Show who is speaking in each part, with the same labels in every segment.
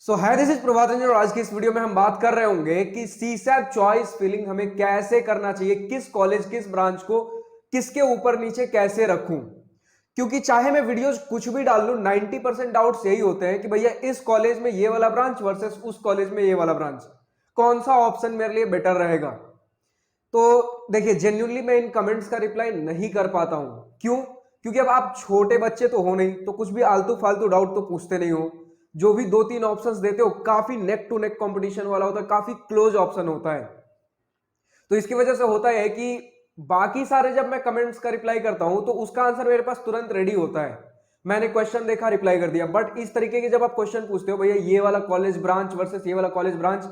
Speaker 1: Hi this is Prabhat Ranjan और आज की इस वीडियो में हम बात कर रहे होंगे कि सीसैट चॉइस फिलिंग हमें कैसे करना चाहिए, किस कॉलेज किस ब्रांच को किसके ऊपर नीचे कैसे रखूं। क्योंकि चाहे मैं वीडियोस कुछ भी डाल लूं 90% डाउट्स यही होते हैं कि भैया इस कॉलेज में ये वाला ब्रांच वर्सेस उस कॉलेज में ये वाला ब्रांच, कौन सा ऑप्शन मेरे लिए बेटर रहेगा। तो देखिए, जेन्युइनली मैं इन कमेंट्स का रिप्लाई नहीं कर पाता हूं। क्यों? क्योंकि अब आप छोटे बच्चे तो हो नहीं, तो कुछ भी आलतू फालतू डाउट तो पूछते नहीं हो। जो भी दो तीन ऑप्शंस देते हो काफी नेक टू नेक कंपटीशन वाला होता है, काफी क्लोज ऑप्शन होता है। तो इसकी वजह से होता है कि बाकी सारे जब मैं कमेंट्स का रिप्लाई करता हूं तो उसका आंसर मेरे पास तुरंत रेडी होता है, मैंने क्वेश्चन देखा रिप्लाई कर दिया। बट इस तरीके के जब आप क्वेश्चन पूछते हो, भैया ये वाला कॉलेज ब्रांच वर्सेस ये वाला कॉलेज ब्रांच,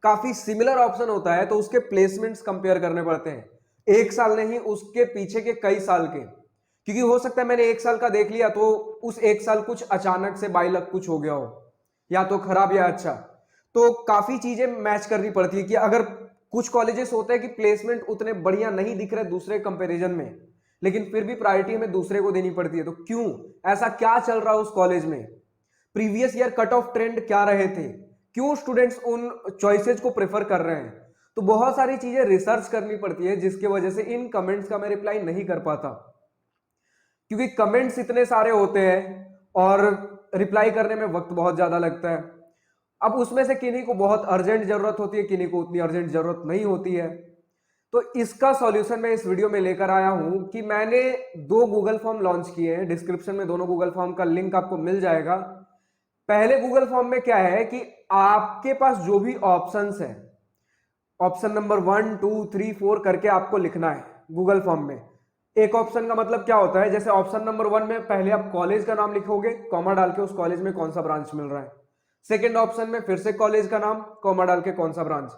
Speaker 1: काफी सिमिलर ऑप्शन होता है, तो उसके प्लेसमेंट्स कंपेयर करने पड़ते हैं। एक साल नहीं, उसके पीछे के कई साल के। क्योंकि हो सकता है मैंने एक साल का देख लिया तो उस एक साल कुछ अचानक से बाई लक कुछ हो गया हो, या तो खराब या अच्छा। तो काफी चीजें मैच करनी पड़ती है कि अगर कुछ कॉलेजेस होते हैं कि प्लेसमेंट उतने बढ़िया नहीं दिख रहे दूसरे कंपैरिजन में, लेकिन फिर भी प्रायोरिटी हमें दूसरे को देनी पड़ती है। तो क्यों, ऐसा क्या चल रहा है उस कॉलेज में, previous year cut off trend क्या रहे थे, क्यों स्टूडेंट्स उन चॉइसेस को प्रेफर कर रहे हैं। तो बहुत सारी चीजें रिसर्च करनी पड़ती है, जिसकी वजह से इन कमेंट्स का मैं रिप्लाई नहीं कर पाता, क्योंकि कमेंट्स इतने सारे होते हैं और रिप्लाई करने में वक्त बहुत ज्यादा लगता है। अब उसमें से किन्हीं को बहुत अर्जेंट जरूरत होती है, किन्हीं को उतनी अर्जेंट जरूरत नहीं होती है। तो इसका सॉल्यूशन मैं इस वीडियो में लेकर आया हूं कि मैंने दो गूगल फॉर्म लॉन्च किए हैं। डिस्क्रिप्शन में दोनों गूगल फॉर्म का लिंक आपको मिल जाएगा। पहले गूगल फॉर्म में क्या है कि आपके पास जो भी ऑप्शंस है, ऑप्शन नंबर 1 2 3 4 करके आपको लिखना है गूगल फॉर्म में। एक ऑप्शन का मतलब क्या होता है, जैसे ऑप्शन नंबर 1 में पहले आप कॉलेज का नाम लिखोगे, कॉमा डाल के उस कॉलेज में कौन सा ब्रांच मिल रहा है। सेकंड ऑप्शन में फिर से कॉलेज का नाम, कॉमा डाल के कौन सा ब्रांच।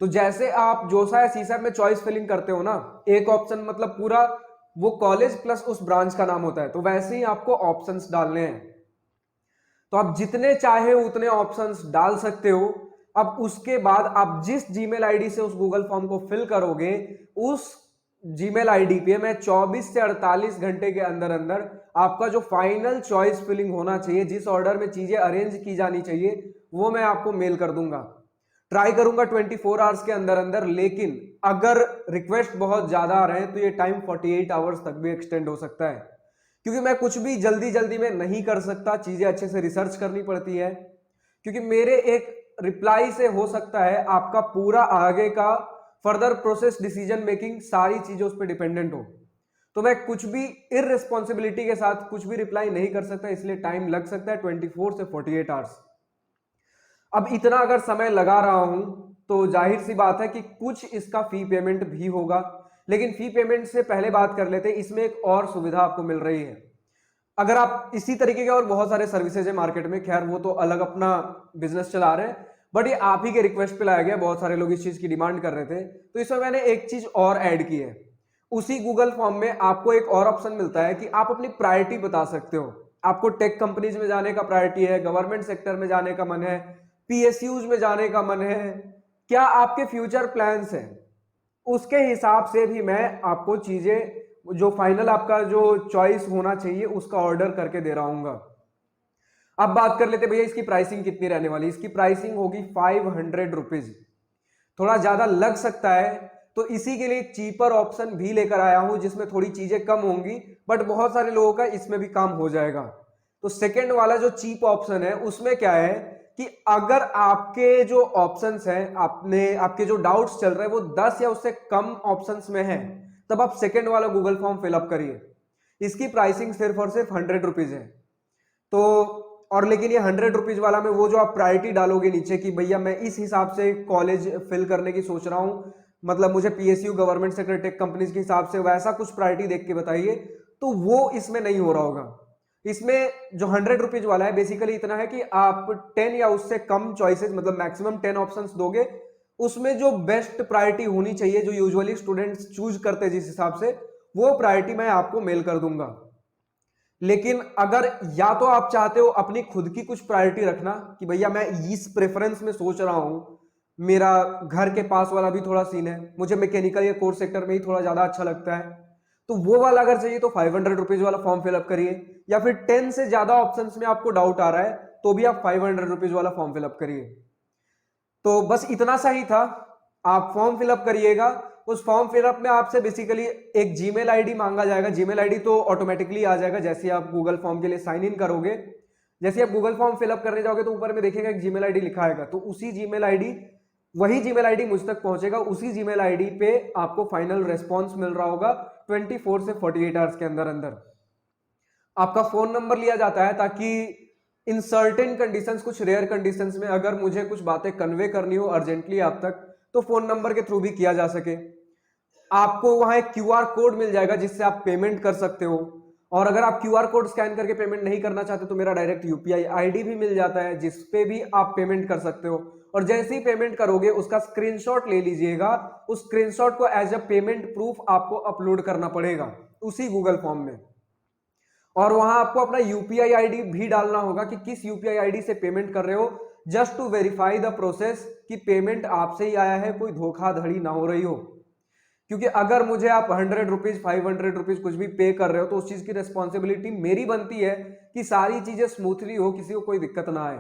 Speaker 1: तो जैसे आप जोसा या सीसैट में चॉइस फिलिंग करते हो ना, एक ऑप्शन मतलब पूरा वो कॉलेज प्लस उस ब्रांच का नाम होता है, तो वैसे ही आपको ऑप्शंस डालने हैं। तो आप जितने चाहे उतने ऑप्शंस डाल सकते हो। अब उसके बाद आप जिस जीमेल आईडी से उस गूगल फॉर्म को फिल करोगे, उस जीमेल आईडी पे मैं 24 से 48 घंटे के अंदर अंदर आपका जो फाइनल चॉइस फिलिंग होना चाहिए, जिस ऑर्डर में चीजें अरेंज की जानी चाहिए, वो मैं आपको मेल कर दूंगा। ट्राई करूंगा 24 आवर्स के अंदर अंदर, लेकिन अगर रिक्वेस्ट बहुत ज्यादा आ रहे हैं तो ये टाइम 48 आवर्स तक भी एक्सटेंड हो सकता है। क्योंकि मैं कुछ भी जल्दी जल्दी में नहीं कर सकता, चीजें अच्छे से रिसर्च करनी पड़ती है। क्योंकि मेरे एक रिप्लाई से हो सकता है आपका पूरा आगे का फर्दर प्रोसेस, डिसीजन मेकिंग, सारी चीजें उस पर डिपेंडेंट हो। तो मैं कुछ भी इररिस्पॉन्सिबिलिटी के साथ कुछ भी रिप्लाई नहीं कर सकता, इसलिए टाइम लग सकता है 24 से 48 आवर्स। अब इतना अगर समय लगा रहा हूं तो जाहिर सी बात है कि कुछ इसका फी पेमेंट भी होगा। लेकिन फी पेमेंट से पहले बात कर लेते हैं, इसमें एक और सुविधा आपको मिल रही है। अगर आप इसी तरीके के और बहुत सारे सर्विसेज है मार्केट में, खैर वो तो अलग अपना बिजनेस चला रहे हैं, बट ये आप ही के रिक्वेस्ट पे लाया गया, बहुत सारे लोग इस चीज की डिमांड कर रहे थे, तो इसमें मैंने एक चीज और ऐड की है। उसी गूगल फॉर्म में आपको एक और ऑप्शन मिलता है कि आप अपनी प्रायोरिटी बता सकते हो। आपको टेक कंपनीज में जाने का प्रायोरिटी है, गवर्नमेंट सेक्टर में जाने का मन है, पीएसयूज में जाने का मन है, क्या आपके फ्यूचर प्लान्स हैं। उसके हिसाब से भी मैं आपको चीजें, जो फाइनल आपका जो चॉइस होना चाहिए, उसका ऑर्डर करके दे रहा हूं। अब बात कर लेते भैया इसकी प्राइसिंग कितनी रहने वाली। इसकी प्राइसिंग होगी 500 रुपीज। थोड़ा ज्यादा लग सकता है, तो इसी के लिए चीपर ऑप्शन भी लेकर आया हूं जिसमें थोड़ी चीजें कम होंगी, बट बहुत सारे लोगों का इसमें भी काम हो जाएगा। तो सेकंड वाला जो चीप ऑप्शन है उसमें क्या है कि अगर आपके जो ऑप्शंस हैं, आपके जो डाउट्स चल रहे हैं वो 10 या उससे कम ऑप्शंस में है, तब आप सेकंड वाला गूगल फॉर्म फिलअप करिए। इसकी प्राइसिंग सिर्फ और सिर्फ 100 रुपीज है। तो और लेकिन ये 100 रुपीज वाला में वो जो आप प्रायोरिटी डालोगे नीचे कि भैया मैं इस हिसाब से कॉलेज फिल करने की सोच रहा हूं, मतलब मुझे PSU, government sector, tech companies के हिसाब से वैसा कुछ प्रायोरिटी देख के बताइए, तो वो इसमें नहीं हो रहा होगा। इसमें जो 100 रुपीज वाला है बेसिकली इतना है कि आप 10 या उससे कम चॉइसेस, मतलब मैक्सिमम 10 ऑप्शंस दोगे, उसमें जो बेस्ट प्रायोरिटी होनी चाहिए, जो यूजुअली स्टूडेंट्स चूज करते हैं जिस हिसाब से, वो प्रायोरिटी मैं आपको मेल कर दूंगा। लेकिन अगर या तो आप चाहते हो अपनी खुद की कुछ प्रायोरिटी रखना कि भैया मैं इस प्रेफरेंस में सोच रहा हूं, मेरा घर के पास वाला भी थोड़ा सीन है, मुझे मैकेनिकल या कोर सेक्टर में ही थोड़ा ज्यादा अच्छा लगता है, तो वो वाला अगर चाहिए तो 500 रुपीज वाला फॉर्म फिलअप करिए। या फिर 10 से ज्यादा ऑप्शंस में आपको डाउट आ रहा है तो भी आप 500 रुपीज वाला फॉर्म फिलअप करिए। तो बस इतना सा ही था, आप फॉर्म फिलअप करिएगा। उस फॉर्म फिलअप में आपसे बेसिकली एक जीमेल आईडी मांगा जाएगा। जीमेल आईडी तो ऑटोमेटिकली आ जाएगा जैसे आप गूगल फॉर्म के लिए साइन इन करोगे। जैसे आप गूगल फॉर्म फिलअप करने जाओगे तो ऊपर में देखिएगा एक जीमेल आईडी लिखा आएगा, तो उसी जीमेल आईडी, वही जीमेल आईडी मुझ तक पहुंचेगा। उसी जीमेल आईडी पे आपको फाइनल रेस्पॉन्स मिल रहा होगा 24 से 48 आवर्स के अंदर अंदर। आपका फोन नंबर लिया जाता है ताकि इन सर्टेन कंडीशंस, कुछ रेयर कंडीशंस में अगर मुझे कुछ बातें कन्वे करनी हो अर्जेंटली आप तक, तो फोन नंबर के थ्रू भी किया जा सके। आपको वहां एक क्यूआर कोड मिल जाएगा जिससे आप पेमेंट कर सकते हो। और अगर आप क्यूआर कोड स्कैन करके पेमेंट नहीं करना चाहते तो मेरा डायरेक्ट यूपीआई आईडी भी मिल जाता है जिस पे भी आप पेमेंट कर सकते हो। और जैसे ही पेमेंट करोगे उसका स्क्रीनशॉट ले लीजिएगा। उस स्क्रीनशॉट को एज अ पेमेंट प्रूफ आपको अपलोड करना पड़ेगा उसी गूगल फॉर्म में। और वहां आपको अपना यूपीआई आईडी भी डालना होगा कि किस यूपीआई आईडी से पेमेंट कर रहे हो, just to verify the process कि पेमेंट आपसे ही आया है, कोई धोखाधड़ी ना हो रही हो। क्योंकि अगर मुझे आप 100 रुपीज 500 रुपीज कुछ भी पे कर रहे हो तो उस चीज की रिस्पॉन्सिबिलिटी मेरी बनती है कि सारी चीजें स्मूथली हो, किसी को कोई दिक्कत ना आए।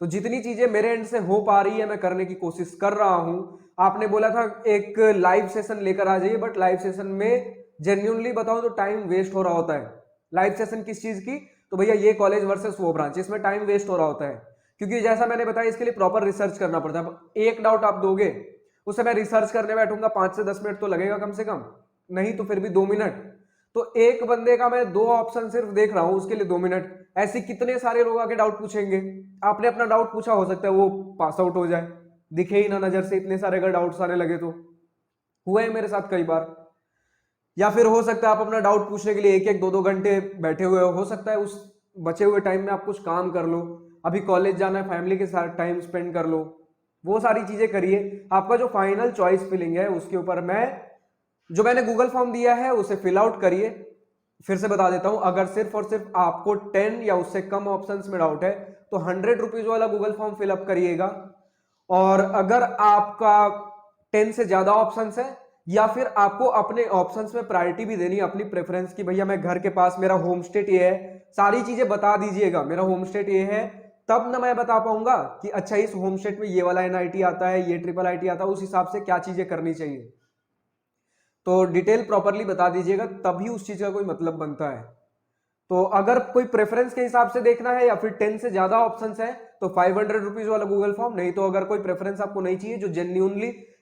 Speaker 1: तो जितनी चीजें मेरे एंड से हो पा रही है मैं करने की कोशिश कर रहा हूं। आपने बोला था एक लाइव सेशन लेकर आ जाइए, बट लाइव सेशन में जेन्युइनली बताऊं तो टाइम वेस्ट हो रहा होता है। लाइव सेशन किस चीज की? तो भैया ये कॉलेज वर्सेस वो ब्रांच, इसमें टाइम वेस्ट हो रहा होता है। क्योंकि जैसा मैंने बताया इसके लिए प्रॉपर रिसर्च करना पड़ता है। एक डाउट आप दोगे उसे मैं रिसर्च करने बैठूंगा 5 से 10 मिनट तो लगेगा कम से कम, नहीं तो फिर भी 2 मिनट। तो एक बंदे का मैं 2 ऑप्शन सिर्फ देख रहा हूं, उसके लिए 2 मिनट। ऐसे कितने सारे लोग आके डाउट पूछेंगे। आपने अपना डाउट पूछा, हो सकता है वो पास आउट हो जाए, दिखे ही ना नजर से, इतने सारे अगर डाउट्स आने लगे तो। हुआ है मेरे साथ कई बार। या फिर हो सकता है आप अपना डाउट पूछने के लिए 1-1 2-2 घंटे बैठे हुए हो सकता है उस बचे हुए टाइम में आप कुछ काम कर लो, अभी कॉलेज जाना है, फैमिली के साथ टाइम स्पेंड कर लो, वो सारी चीजें करिए। आपका जो फाइनल चॉइस फिलिंग है उसके ऊपर जो मैंने गूगल फॉर्म दिया है उसे फिल आउट करिए। फिर से बता देता हूं, अगर सिर्फ और सिर्फ आपको 10 या उससे कम ऑप्शंस में डाउट है तो 100 रुपीज वाला गूगल फॉर्म फिलअप करिएगा। और अगर आपका 10 से ज्यादा ऑप्शंस है या फिर आपको अपने ऑप्शंस में प्रायोरिटी भी देनी है, अपनी प्रेफरेंस की, भैया मैं घर के पास, मेरा होम स्टेट ये है, सारी चीजें बता दीजिएगा, मेरा होम स्टेट ये है, तब ना मैं बता पाऊंगा कि अच्छा इस होम स्टेट में ये वाला एनआईटी आता है, ये ट्रिपल आईटी आता है, उस हिसाब से क्या चीजें करनी चाहिए। तो डिटेल प्रॉपरली बता दीजिएगा, तभी उस चीज का कोई मतलब बनता है। तो अगर कोई प्रेफरेंस के हिसाब से देखना है या फिर 10 से ज्यादा ऑप्शंस है तो 500 रुपीज वाला गूगल फॉर्म, नहीं तो अगर कोई प्रेफरेंस आपको नहीं चाहिए, जो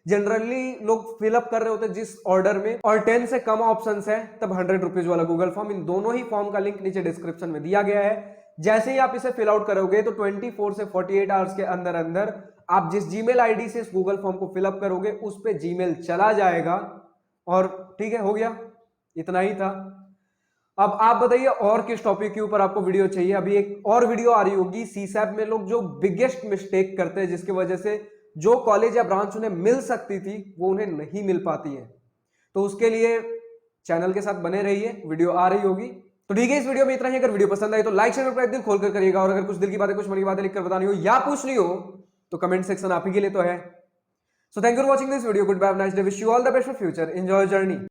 Speaker 1: जनरली लोग फिलअप कर रहे होते हैं जिस ऑर्डर में, और 10 से कम ऑप्शंस है, तब 100 रुपीज वाला गूगल फॉर्म। इन दोनों ही फॉर्म का लिंक नीचे डिस्क्रिप्शन में दिया गया है। जैसे ही आप इसे फिल आउट करोगे तो 24 से 48 आवर्स के अंदर अंदर आप जिस जीमेल आईडी से इस गूगल फॉर्म को फिलअप करोगे उस पे जीमेल चला जाएगा। और ठीक है, हो गया, इतना ही था। अब आप बताइए और किस टॉपिक के ऊपर आपको वीडियो चाहिए। अभी एक और वीडियो आ रही होगी सीसैप में लोग जो बिगेस्ट मिस्टेक करते हैं, जिसकी वजह से जो कॉलेज या ब्रांच उन्हें मिल सकती थी वो उन्हें नहीं मिल पाती है। तो उसके लिए चैनल के साथ बने रहिए, वीडियो आ रही होगी। तो ठीक है, इस वीडियो में इतना ही। अगर वीडियो पसंद आई तो लाइक शेयर और दिल खोलकर करिएगा। और अगर कुछ दिल की बातें, कुछ मन की बातें लिखकर बतानी हो या पूछनी हो तो कमेंट सेक्शन आप ही के लिए तो है। So thank you for watching this video. Good bye, nice day, wish you all the best for future, enjoy journey.